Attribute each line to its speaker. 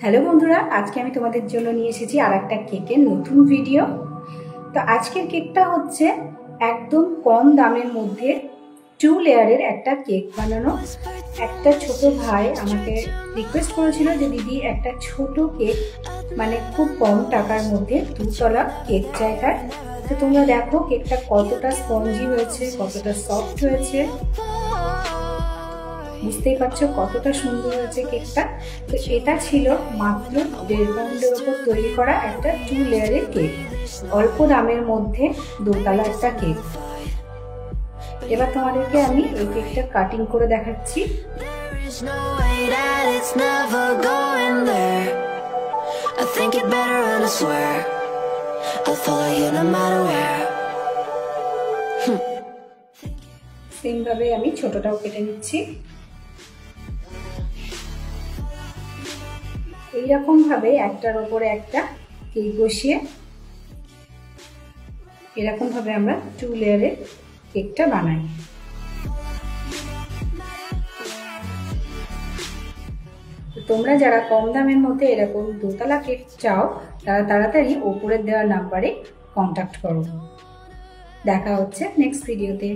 Speaker 1: Hello বন্ধুরা, আজকে আমি তোমাদের জন্য নিয়ে এসেছি আর একটা কেকের নতুন ভিডিও। তো আজকের কেকটা হচ্ছে একদম কম দামের মধ্যে 2 লেয়ারের একটা কেক বানানো। একটা ছোট ভাই আমাকে রিকোয়েস্ট করেছিল যে দিদি একটা ছোট কেক, মানে খুব কম টাকার মধ্যে 2 তলা কেক চাইটার। তো তোমরা দেখো কেকটা কতটা স্পঞ্জি হয়েছে, কতটা সফট হয়েছে, বুঝতেই পারছো কতটা সুন্দর হয়েছে কেকটা। তো এটা ছিল মাত্র 1.5 পাউন্ডের উপর তৈরি করা একটা 2 লেয়ারের কেক, অল্প দামের মধ্যে 2 তলা একটা কেক। এবার তোমাদেরকে আমি এই কেকটা কাটিং করে দেখাচ্ছি। সেম ভাবে আমি ছোটটাও কেটে নিচ্ছি। এইরকম ভাবে একটার উপরে একটা কেক বসিয়ে এরকম ভাবে আমরা 2 লেয়ারের কেকটা বানাই। তোমরা যারা কম দামের মধ্যে এরকম 2 তলা কেক চাও তারা তাড়াতাড়ি ওপরের দেওয়া নাম্বারে কন্ট্যাক্ট করো। দেখা হচ্ছে নেক্সট ভিডিওতে।